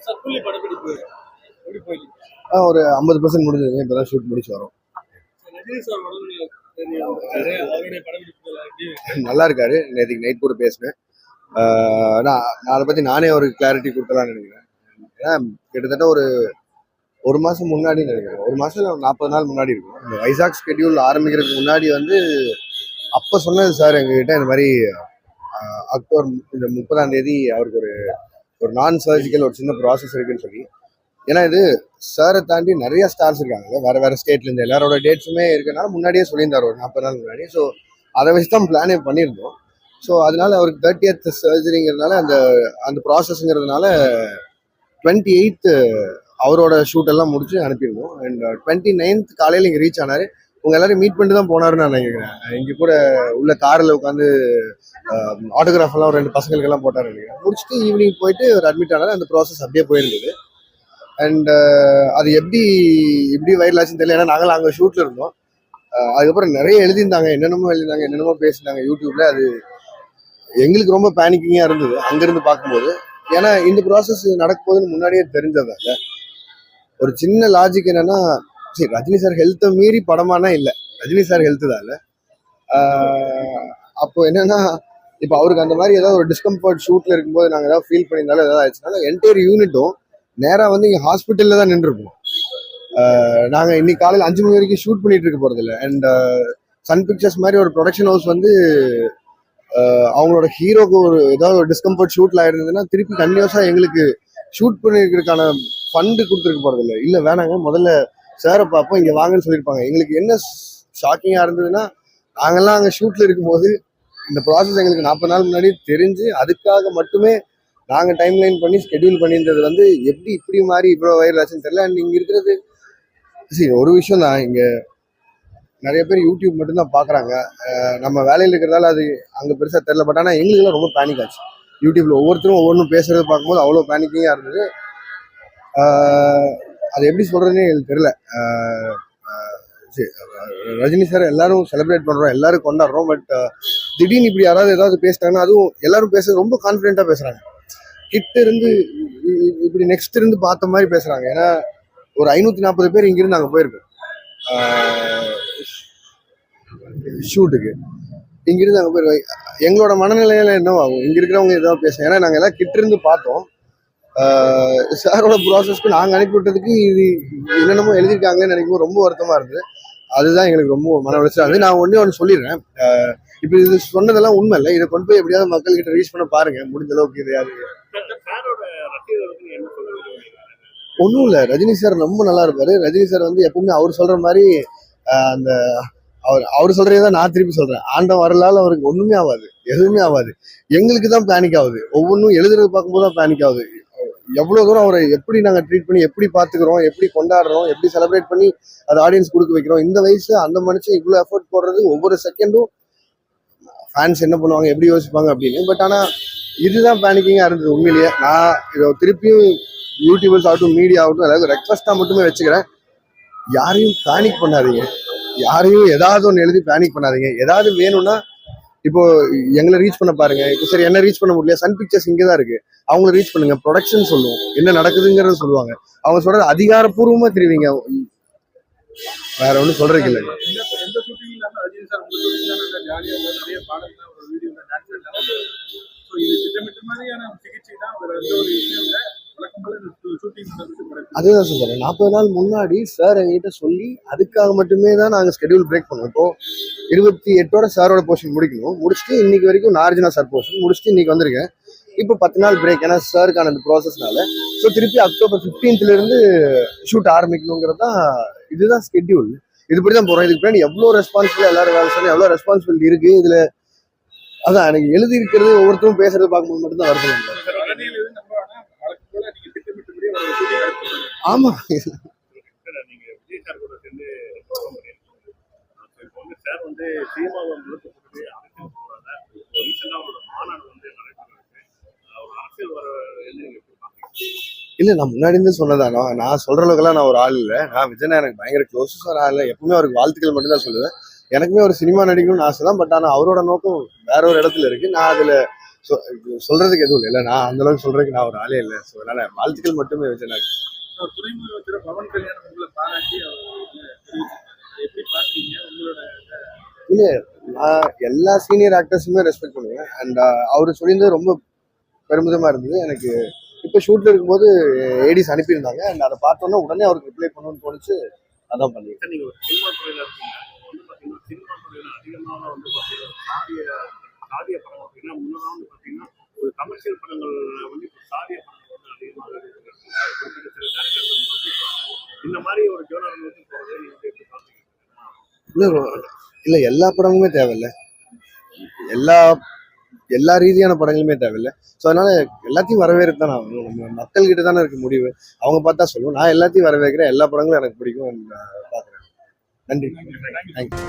சக்குலி படப்பிடிப்பு எப்படி போயிருக்கு? ஒரு 50% முடிஞ்சதுங்க. இப்பதான் ஷூட் முடிச்சு வரோம். ரஜினி சார் அவருடைய படப்பிடிப்புகள் எப்படி நல்லா இருக்காரு. நேற்றுக்கு நைட் கூட பேசினேன். நான் அதை பத்தி நானே ஒரு கிளாரிட்டி கொடுத்தலாம்னு நினைக்கிறேன். ஏன்னா கிட்டத்தட்ட ஒரு மாசம் முன்னாடி நினைக்கிறேன். ஒரு மாசம் 40 நாள் முன்னாடி இருக்கும். இந்த வைசாக் ஸ்கெடியூல் ஆரம்பிக்கிறதுக்கு முன்னாடி அப்ப சொன்னது சார் எங்ககிட்ட இந்த மாதிரி அக்டோபர் இந்த 30ஆம் தேதி அவருக்கு ஒரு நான் சர்ஜிக்கல் ஒரு சின்ன ப்ராசஸ் இருக்குன்னு சொல்லி. ஏன்னா இது சாரை தாண்டி நிறைய ஸ்டார்ஸ் இருக்காங்க வேற வேற ஸ்டேட்ல இருந்து. எல்லாரோட டேட்ஸுமே இருக்கனால முன்னாடியே சொல்லியிருந்தார் ஒரு 40 நாள் முன்னாடி. ஸோ அதை வச்சு தான் பிளானே பண்ணியிருந்தோம். ஸோ அதனால அவருக்கு 30th சர்ஜரிங்கிறதுனால அந்த ப்ராசஸ்ங்கிறதுனால 28th அவரோட ஷூட் எல்லாம் முடிச்சு அனுப்பியிருந்தோம். அண்ட் 29th காலையில் இங்கே ரீச் ஆனார். உங்க எல்லாரும் மீட் பண்ணிட்டு தான் போனாருன்னு நான் நினைக்கிறேன். இங்கே கூட உள்ள காரில் உட்காந்து ஆட்டோகிராஃப் எல்லாம் ஒரு 2 பசங்களுக்கு எல்லாம் போட்டாரு நினைக்கிறேன். முடிச்சுட்டு ஈவினிங் போயிட்டு ஒரு அட்மிட் ஆனாரு. அந்த ப்ராசஸ் அப்படியே போயிருந்தது. அண்ட் அது எப்படி வைரல் ஆச்சுன்னு தெரியல. ஏன்னா நாங்கள் அங்கே ஷூட்ல இருந்தோம். அதுக்கப்புறம் நிறைய எழுதியிருந்தாங்க, என்னென்னமோ பேசியிருந்தாங்க யூடியூப்ல. அது எங்களுக்கு ரொம்ப பேனிக்கிங்கா இருந்தது அங்கிருந்து பார்க்கும்போது. ஏன்னா இந்த ப்ராசஸ் நடக்கும்போதுன்னு முன்னாடியே தெரிஞ்சதால ஒரு சின்ன லாஜிக் என்னன்னா, சரி ரஜினி சார் ஹெல்த்தை மீறி படமானா இல்லை, ரஜினி சார் ஹெல்த்து தான் இல்லை. அப்போ என்னன்னா, இப்போ அவருக்கு அந்த மாதிரி ஏதாவது ஒரு டிஸ்கம்ஃபர்ட் ஷூட்ல இருக்கும்போது நாங்கள் ஏதாவது ஃபீல் பண்ணியிருந்தாலும் ஏதாவது ஆயிடுச்சுனால என்டையர் யூனிட்டும் நேராக இங்கே ஹாஸ்பிட்டலில் தான் நின்றுருப்போம். நாங்கள் இன்னைக்கு காலையில் 5 மணி வரைக்கும் ஷூட் பண்ணிட்டு இருக்க போகிறதில்ல. அண்ட் சன் பிக்சர்ஸ் மாதிரி ஒரு ப்ரொடக்ஷன் ஹவுஸ் அவங்களோட ஹீரோக்கு ஏதாவது ஒரு டிஸ்கம்ஃபர்ட் ஷூட்ல ஆயிருந்ததுன்னா திருப்பி கன்டினியூஸா எங்களுக்கு ஷூட் பண்ணிருக்கிறதுக்கான ஃபண்டு கொடுத்துருக்க போறதில்ல. இல்லை வேணாங்க, முதல்ல சாரை பார்ப்போம், இங்கே வாங்கன்னு சொல்லியிருப்பாங்க. எங்களுக்கு என்ன ஷாக்கிங்காக இருந்ததுன்னா, நாங்கள்லாம் அங்கே ஷூட்ல இருக்கும்போது இந்த ப்ராசஸ் எங்களுக்கு 40 நாள் முன்னாடி தெரிஞ்சு அதுக்காக மட்டுமே நாங்கள் டைம் லைன் பண்ணி ஸ்கெடியூல் பண்ணியிருந்தது எப்படி இப்படி மாதிரி இவ்வளோ வைரல் ஆச்சுன்னு தெரியல. அண்ட் இங்கே இருக்கிறது சரி ஒரு விஷயம் தான், இங்கே நிறைய பேர் யூடியூப் மட்டும்தான் பார்க்குறாங்க. நம்ம வேலையில் இருக்கிறதால அது அங்கே பெருசாக தெரில. பட் ஆனால் எங்களுக்கெல்லாம் ரொம்ப பேனிக் ஆச்சு. யூடியூப்ல ஒவ்வொருத்தரும் ஒவ்வொன்றும் பேசுறது பார்க்கும்போது அவ்வளோ பேனிக்கிங்காக இருந்தது. அது எப்படி சொல்றதுன்னே எனக்கு தெரியல. ரஜினி சார் எல்லாரும் செலிப்ரேட் பண்றோம், எல்லாரும் கொண்டாடுறோம். பட் திடீர்னு இப்படி யாராவது ஏதாவது பேசிட்டாங்கன்னா, அதுவும் எல்லாரும் பேசுறது ரொம்ப கான்ஃபிடென்ட்டா பேசுறாங்க. கிட்ட இருந்து இப்படி நெக்ஸ்ட் இருந்து பார்த்த மாதிரி பேசுறாங்க. ஏன்னா ஒரு 540 பேர் இங்கிருந்து அங்கே போயிருக்கோம் ஷூட்டுக்கு. இங்கிருந்து அங்கே போயிருக்கோம். எங்களோட மனநிலையில என்னவோ ஆகும் இங்க இருக்கிறவங்க ஏதாவது பேசுங்க. ஏன்னா நாங்கள் எல்லாம் கிட்ட இருந்து பார்த்தோம். சாரோட ப்ராசஸ்க்கு நாங்கள் அனுப்பி விட்டதுக்கு இது என்னென்னமோ எழுதியிருக்காங்கன்னு நினைக்கும் ரொம்ப வருத்தமா இருந்தது. அதுதான் எங்களுக்கு ரொம்ப மன உளைச்சல். அது நான் ஒன்று சொல்லிடுறேன். இப்போ இது சொன்னதெல்லாம் உண்மை இல்லை. இதை கொண்டு போய் எப்படியாவது மக்கள் கிட்ட ரீச் பண்ண பாருங்க முடிஞ்ச அளவுக்கு. இதையாவது ஒன்றும் இல்லை, ரஜினி சார் ரொம்ப நல்லா இருப்பாரு. ரஜினி சார் எப்பவுமே அவர் சொல்ற மாதிரி அந்த அவர் சொல்றதே தான் நான் திருப்பி சொல்றேன். ஆண்டம் வரலால அவருக்கு ஒண்ணுமே ஆகாது, எதுவுமே ஆகாது. எங்களுக்கு தான் பேனிக் ஆகுது. ஒவ்வொன்றும் எழுதுறது பார்க்கும்போது தான் பேனிக் ஆகுது. எவ்வளவு தூரம் அவரை எப்படி நாங்கள் ட்ரீட் பண்ணி எப்படி பார்த்துக்கிறோம், எப்படி கொண்டாடுறோம், எப்படி செலிப்ரேட் பண்ணி அது ஆடியன்ஸ் கொடுக்க வைக்கிறோம். இந்த வயசு அந்த மனுஷன் இவ்வளோ எஃபர்ட் போடுறது, ஒவ்வொரு செகண்டும் ஃபேன்ஸ் என்ன பண்ணுவாங்க, எப்படி யோசிப்பாங்க அப்படின்னு. பட் ஆனால் இதுதான் பேனிக்கிங்காக இருந்தது உண்மையிலேயே. நான் இதை திருப்பியும் யூடியூபர்ஸ் ஆகட்டும், மீடியா ஆகட்டும், அதாவது ரெக்வஸ்டா மட்டுமே வச்சுக்கிறேன். யாரையும் பேனிக் பண்ணாதீங்க, யாரையும் ஏதாவது ஒன்று எழுதி பேனிக் பண்ணாதீங்க. ஏதாவது வேணும்னா இப்போ எங்களை ரீச் பண்ண பாருங்க. இப்போ சரி என்ன ரீச் பண்ண முடியல, சன் பிக்சர்ஸ் இங்கே தான் இருக்கு, அவங்கள ரீச் பண்ணுங்க. ப்ரொடக்ஷன் சொல்லுவோம், என்ன நடக்குதுங்கிறத சொல்லுவாங்க. அவங்க சொல்றது அதிகாரப்பூர்வமா தெரிவிங்க. வேற ஒன்றும் சொல்றதுக்கு இல்லை. அதுதான் சொல்றேன். 40 நாள் முன்னாடி சார் எங்கிட்ட சொல்லி அதுக்காக மட்டுமே தான் நாங்கள் ஸ்கெடியூல் பிரேக் பண்ணோம். இப்போ 28ஓட சாரோட போர்ஷன் முடிக்கணும். முடிச்சுட்டு இன்னைக்கு வரைக்கும் நார்ஜினா சார் போர்ஷன் முடிச்சுட்டு இன்னைக்கு வந்திருக்கேன். இப்போ 10 நாள் பிரேக், ஏன்னா சாருக்கான அந்த ப்ராசஸ்னால. ஸோ திருப்பி அக்டோபர் 15th இருந்து ஷூட் ஆரம்பிக்கணுங்கிறது தான், இதுதான் ஸ்கெடியூல். இதுபடி தான் போகிறோம். இதுக்கு பின்னாடி எவ்வளோ ரெஸ்பான்சிபிள் எல்லாரும் வேலை சொல்லி எவ்வளோ ரெஸ்பான்சிபிலிட்டி இருக்கு இதில். அதான் எனக்கு எழுதி இருக்கிறது ஒவ்வொருத்தரும் பேசுறது பார்க்கும்போது மட்டும்தான் வருது. ஆமா இல்ல, நான் முன்னாடி இருந்து சொன்னதானோ, நான் சொல்ற அளவுக்குலாம் நான் ஒரு ஆள் இல்லை. நான் விஜயனா எனக்கு பயங்கர க்ளோஸ் ஆள் இல்லை. எப்பவுமே அவருக்கு வாழ்த்துக்கள் மட்டும் தான் சொல்லுவேன். எனக்குமே ஒரு சினிமா நடிக்கணும்னு ஆசை தான். பட் ஆனால் அவரோட நோக்கம் வேற ஒரு இடத்துல இருக்கு. நான் அதுல சொல்றதுக்கு எதுவும் இல்லை நான் அந்த அளவுக்கு சொல்றதுக்கு நான் ஒரு ஆளே இல்லை. ஸோ அதனால வாழ்த்துக்கள் மட்டுமே வச்சு நான் துறைமுக அமைச்சர் பவன் கல்யாணம் உங்களை பாராட்டி அவர் தெரிவிச்சிருக்காரு. எப்படி பாக்குறீங்க உங்களோட? நான் எல்லா சீனியர் ஆக்டர்ஸுமே ரெஸ்பெக்ட் பண்ணுவேன். அண்ட் அவர் சொல்லியிருந்தது ரொம்ப பெருமிதமா இருந்தது எனக்கு. இப்போ ஷூட்ல இருக்கும்போது ஏடிஸ் அனுப்பியிருந்தாங்க. அண்ட் அதை பார்த்தோன்னா உடனே அவருக்கு ரிப்ளை பண்ணணும்னு தோணுச்சு. அதான் பண்ணியிருக்கேன். நீங்க ஒரு சினிமா துறையில இருக்கீங்க. வந்து பாத்தீங்கன்னா சினிமா துறையில அதிகமாக வந்து பாத்தீங்கன்னா சாதிய படம் அப்படின்னா முன்னதான் வந்து பாத்தீங்கன்னா ஒரு கமர்ஷியல் படங்கள் வந்து இப்போ சாதிய படங்கள் வந்து அதிகமாக இருக்கு. குறிப்பிட்ட சில directors வந்து இந்த மாதிரி ஒரு ஜோனர் வந்து போறது நீங்க வந்து எப்படி பாக்குறீங்க? இல்லை எல்லா படமுமே தேவையில்லை. எல்லா ரீதியான படங்களுமே தேவையில்லை. ஸோ அதனால எல்லாத்தையும் வரவேற்று தான் ஆகணும். நம்ம மக்கள்கிட்ட தானே இருக்கு முடிவு. அவங்க பார்த்தா சொல்லுவோம். நான் எல்லாத்தையும் வரவேற்கிறேன். எல்லா படங்களும் எனக்கு பிடிக்கும். பார்க்குறேன். நன்றி. தேங்க்யூ.